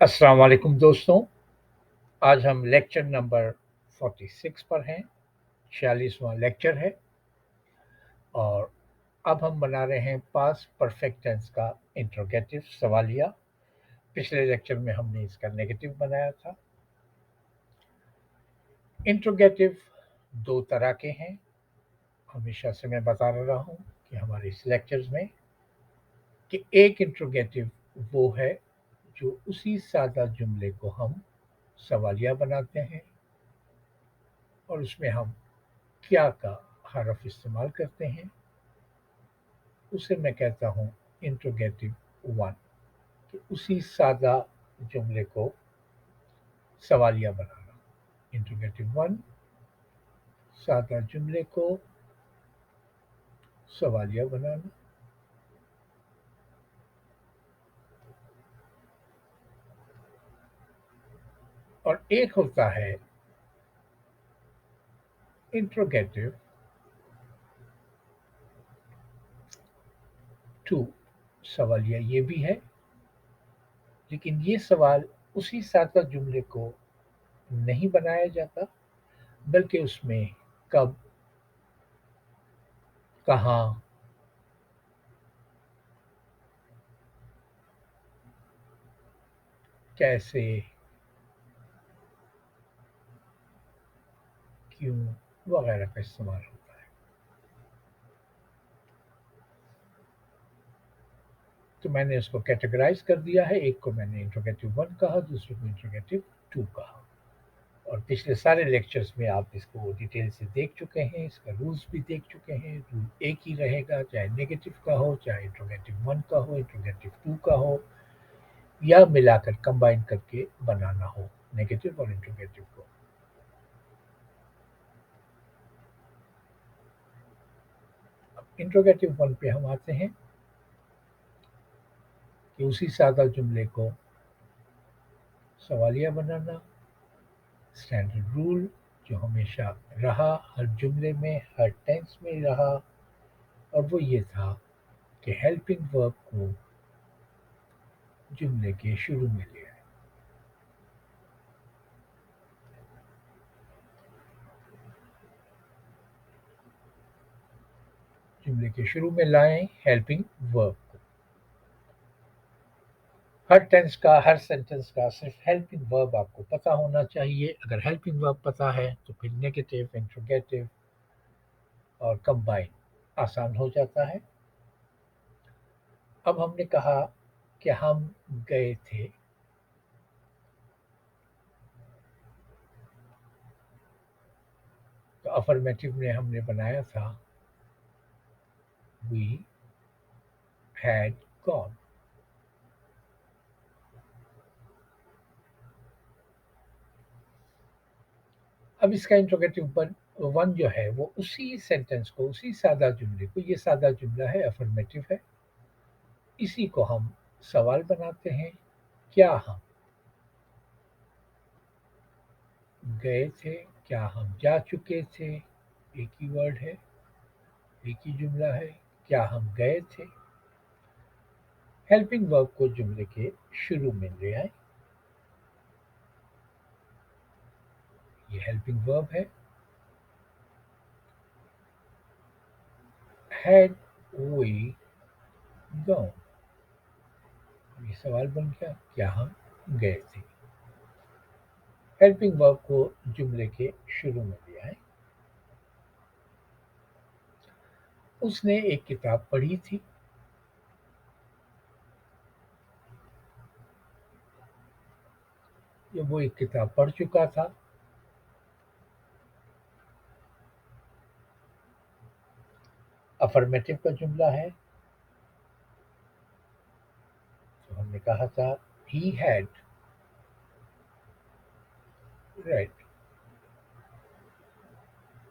अस्सलाम वालेकुम दोस्तों। आज हम लेक्चर नंबर 46 पर हैं। 46वां लेक्चर है और अब हम बना रहे हैं पास्ट परफेक्ट टेंस का इंट्रोगेटिव सवालिया। पिछले लेक्चर में हमने इसका नेगेटिव बनाया था। इंट्रोगेटिव दो तरह के हैं। हमेशा से मैं बता रहा हूँ कि हमारे इस लेक्चर्स में कि एक इंट्रोगेटिव वो है जो उसी सादा जुमले को हम सवालिया बनाते हैं और उसमें हम क्या का हरफ इस्तेमाल करते हैं, उसे मैं कहता हूँ इंट्रोगेटिव वन। कि उसी सादा जुमले को सवालिया बनाना। इंट्रोगेटिव वन, सादा जुमले को सवालिया बनाना। और एक होता है इंट्रोगेटिव टू, सवालिया ये भी है, लेकिन ये सवाल उसी सादा जुमले को नहीं बनाया जाता, बल्कि उसमें कब, कहाँ, कैसे, क्यों वगैरह का इस्तेमाल होता है। तो मैंने इसको कैटेगराइज कर दिया है। एक को मैंने इंट्रोगेटिव वन कहा, दूसरे को इंट्रोगेटिव टू कहा। और पिछले सारे लेक्चर्स में आप इसको डिटेल से देख चुके हैं, इसका रूल्स भी देख चुके हैं। रूल एक ही रहेगा, चाहे नेगेटिव का हो, चाहे इंट्रोगेटिव वन का हो, इंट्रोगेटिव टू का हो, या मिलाकर कंबाइन करके बनाना हो नेगेटिव और इंट्रोगेटिव को। अब इंट्रोगेटिव वन पे हम आते हैं कि उसी सादा जुमले को सवालिया बनाना। स्टैंडर्ड रूल जो हमेशा रहा, हर जुमले में, हर टेंस में रहा, और वो ये था कि हेल्पिंग वर्ब को जुमले के शुरू में ले आए। जुमले के शुरू में लाएं हेल्पिंग वर्ब को। हर टेंस का, हर सेंटेंस का सिर्फ हेल्पिंग वर्ब आपको पता होना चाहिए। अगर हेल्पिंग वर्ब पता है तो फिर नेगेटिव, इंट्रोगेटिव और कंबाइन आसान हो जाता है। अब हमने कहा कि हम गए थे, तो अफर्मेटिव में हमने बनाया था वी हैड गॉन। अब इसका इंट्रोगेटिव वन जो है वो उसी सेंटेंस को, उसी सादा जुमले को, ये सादा जुमला है, अफर्मेटिव है, इसी को हम सवाल बनाते हैं। क्या हम गए थे, क्या हम जा चुके थे, एक ही वर्ड है, एक ही जुमला है। क्या हम गए थे, हेल्पिंग वर्ब को जुमले के शुरू में ले आए, ये हेल्पिंग वर्ब है। हैड वी गॉन, ये सवाल बन गया, क्या हम गए थे। हेल्पिंग वर्ब को जुमले के शुरू में ले आए। उसने एक किताब पढ़ी थी, ये वो एक किताब पढ़ चुका था। अफर्मेटिव का जुमला है, तो हमने कहा था he had read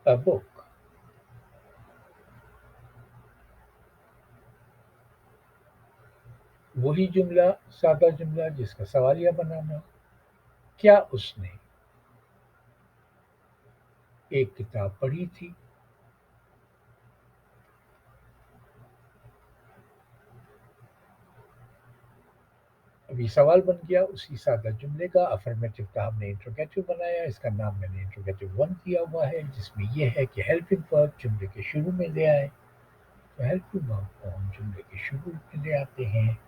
a book. वही जुमला, सादा जुमला जिसका सवालिया बनाना। क्या उसने एक किताब पढ़ी थी। अब अब ये सवाल बन गया उसी सादा जुमले का। अफर्मेटिव का हमने इंट्रोगेटिव बनाया, इसका नाम मैंने इंट्रोगेटिव वन दिया हुआ है, जिसमें ये है कि हेल्पिंग वर्ब जुमले के शुरू में ले आए। तो हेल्पिंग वर्ब को हम जुमले के शुरू में ले आते हैं।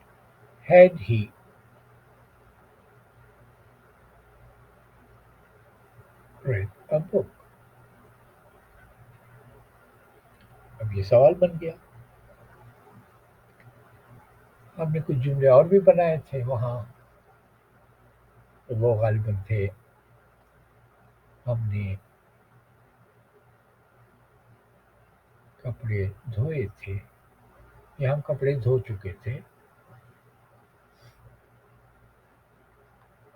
Had he red a book. अब ये सवाल बन गया। हमने कुछ जुमले और भी बनाए थे वहाँ, तो वो गालिबन थे हमने कपड़े धोए थे या हम कपड़े धो चुके थे।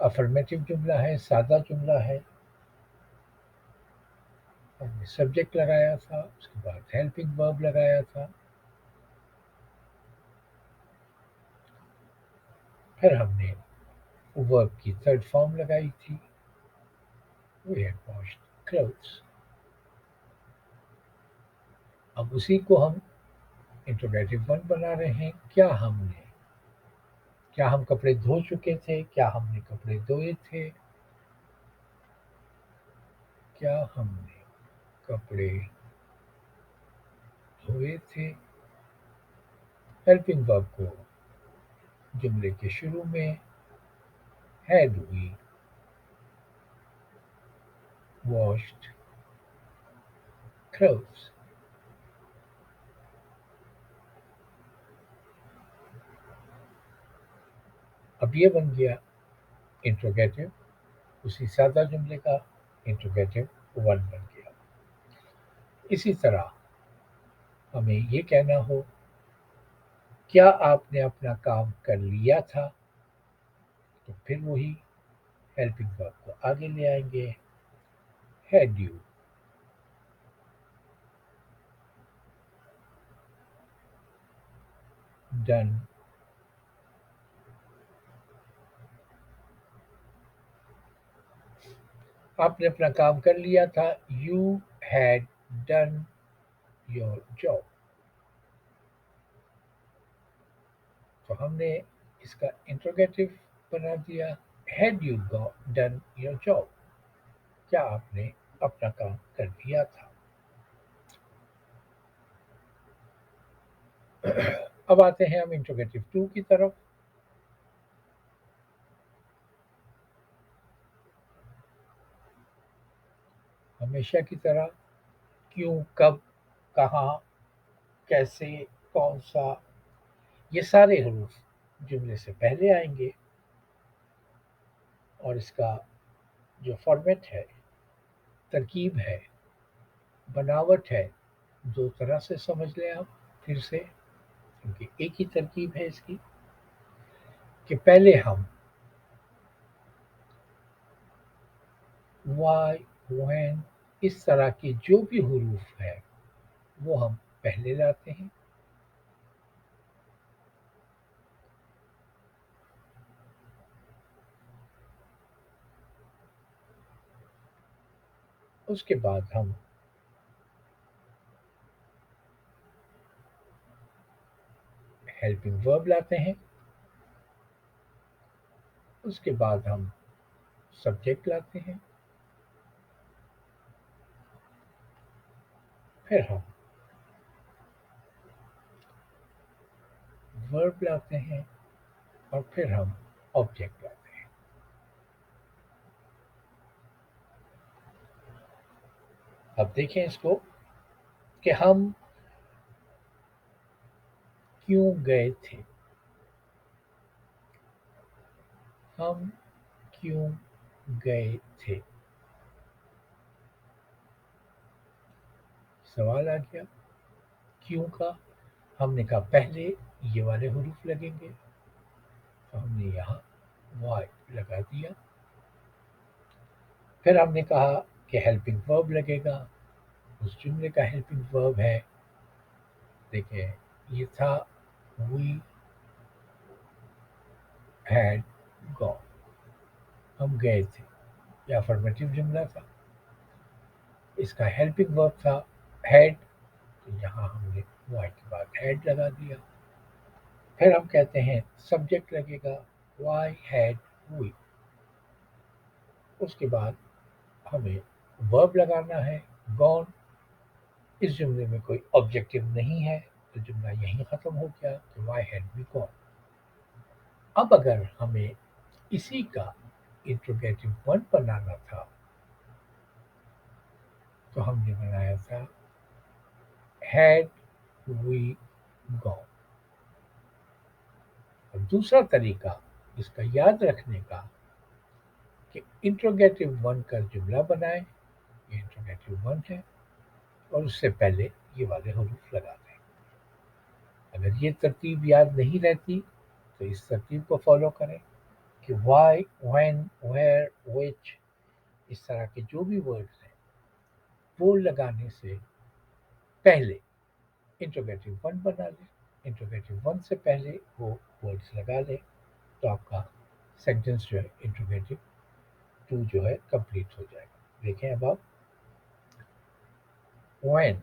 अफर्मेटिव जुमला है, सादा जुमला है। हमने सब्जेक्ट लगाया था, उसके बाद हेल्पिंग वर्ब लगाया था, फिर हमने वर्ब की थर्ड फॉर्म लगाई थी, वी हैड वॉश्ड क्लोथ्स। अब उसी को हम इंट्रोगेटिव वन बना रहे हैं। क्या हम कपड़े धो चुके थे, क्या हमने कपड़े धोए थे, क्या हमने कपड़े धोए थे। हेल्पिंग वर्ब को जुमले के शुरू में हैड वी वॉश्ड क्लोथ्स। अब ये बन गया इंट्रोगेटिव उसी सादा जुमले का इंट्रोगेटिव वन बन गया। इसी तरह हमें ये कहना हो, क्या आपने अपना काम कर लिया था, तो फिर वही हेल्पिंग वर्ब को आगे ले आएंगे, हैड यू डन आपने अपना काम कर लिया था, you had done your job. तो हमने इसका इंट्रोगेटिव बना दिया, had you done your job, क्या आपने अपना काम कर लिया था। अब आते हैं हम इंट्रोगेटिव टू की तरफ। हमेशा की तरह क्यों, कब, कहाँ, कैसे, कौन सा, ये सारे हरूफ जुमले से पहले आएंगे। और इसका जो फॉर्मेट है, तरकीब है, बनावट है, दो तरह से समझ लें आप फिर से, क्योंकि एक ही तरकीब है इसकी कि पहले हम वाई, व्हेन, इस तरह के जो भी हरूफ है वो हम पहले लाते हैं। उसके बाद हम हेल्पिंग वर्ब लाते हैं। उसके बाद हम सब्जेक्ट लाते हैं। फिर हम वर्ब लाते हैं और फिर हम ऑब्जेक्ट लाते हैं। अब देखें इसको कि हम क्यों गए थे। हम क्यों गए थे, सवाल आ गया क्यों का। हमने कहा पहले ये वाले हरूफ लगेंगे, तो हमने यहाँ वाई लगा दिया। फिर हमने कहा कि हेल्पिंग वर्ब लगेगा, उस जुमले का हेल्पिंग वर्ब है, देखिए ये था वी हैड गॉन, हम गए थे, या अफर्मेटिव जुमला था। इसका हेल्पिंग वर्ब था हैड, तो यहाँ हमने वाई के बाद हैड लगा दिया। फिर हम कहते हैं सब्जेक्ट लगेगा, why had we. उसके बाद हमें वर्ब लगाना है gone. इस जुमले में कोई ऑब्जेक्टिव नहीं है तो जुमला यहीं ख़त्म हो गया कि why had we gone. अब अगर हमें इसी का इंट्रोगेटिव वन बनाना था तो हमने बनाया था had we gone. और दूसरा तरीका इसका याद रखने का कि इंट्रोगेटिव वन का जुमला बनाएं. ये इंट्रोगेटिव वन है और उससे पहले ये वाले हरूफ लगा दें. अगर ये तरतीब याद नहीं रहती तो इस तरतीब को फॉलो करें कि why, when, where, which, इस तरह के जो भी वर्ड्स हैं वो लगाने से पहले इंट्रोगेटिव वन बना लें. इंट्रोगेटिव वन से पहले वो वर्ड्स लगा लें तो आपका सेंटेंस जो है इंट्रोगेटिव टू जो है कंप्लीट हो जाएगा. देखें अब आप. when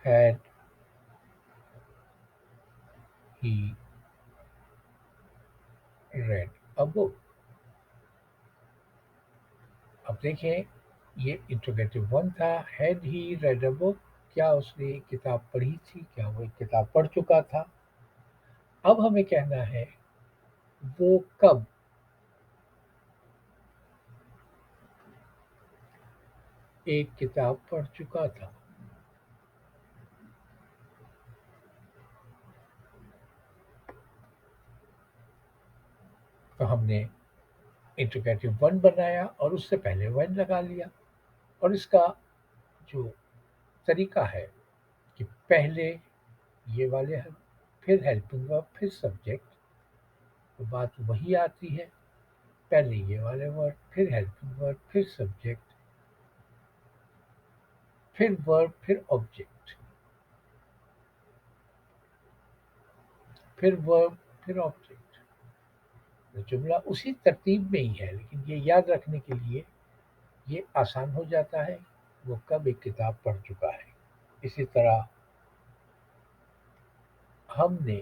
had he read a book. अब देखें ये इंट्रोगेटिव वन था. Had he red a book. क्या उसने किताब पढ़ी थी, क्या वो एक किताब पढ़ चुका था. अब हमें कहना है वो कब एक किताब पढ़ चुका था. तो हमने इंट्रोगेटिव वन बनाया और उससे पहले वन लगा लिया. और इसका जो तरीका है कि पहले ये वाले फिर हेल्पिंग वर्ब फिर सब्जेक्ट. तो बात वही आती है. पहले ये वाले वर्ड फिर हेल्पिंग वर्ब फिर सब्जेक्ट फिर वर्ब फिर ऑब्जेक्ट फिर वर्ब फिर ऑब्जेक्ट. तो जुमला उसी तरतीब में ही है लेकिन ये याद रखने के लिए ये आसान हो जाता है. वो कब एक किताब पढ़ चुका है. इसी तरह हमने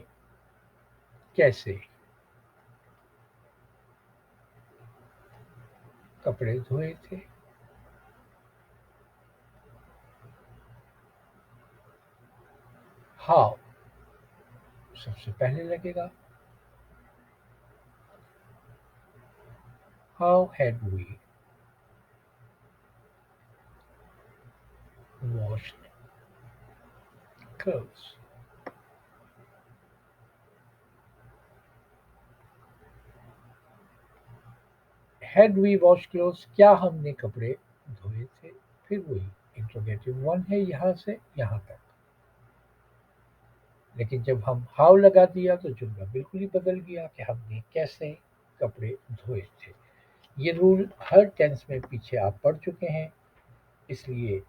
कैसे कपड़े धोए थे. हाउ सबसे पहले लगेगा. How had we washed clothes. Had we wash clothes. क्या हमने कपड़े धोए थे. फिर वही इंट्रोगेटिव वन है यहाँ से यहाँ तक. लेकिन जब हम हाउ लगा दिया तो जुमला बिल्कुल ही बदल गया कि हमने कैसे कपड़े धोए थे. ये रूल हर टेंस में पीछे आप पढ़ चुके हैं. इसलिए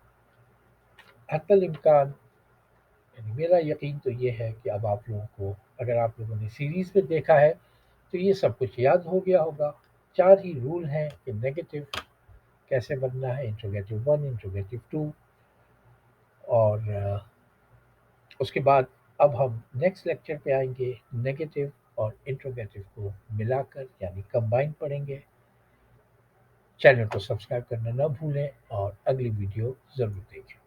हत्तल इम्कान यानी मेरा यकीन तो ये है कि अब आप लोगों को अगर आप लोगों ने सीरीज़ में देखा है तो ये सब कुछ याद हो गया होगा. 4 ही रूल हैं कि नेगेटिव कैसे बनना है. इंट्रोगेटिव वन, इंट्रोगेटिव टू और उसके बाद अब हम नेक्स्ट लेक्चर पे आएंगे नेगेटिव और इंट्रोगेटिव को मिलाकर यानी कंबाइन पढ़ेंगे. चैनल को सब्सक्राइब करना ना भूलें और अगली वीडियो ज़रूर देखें.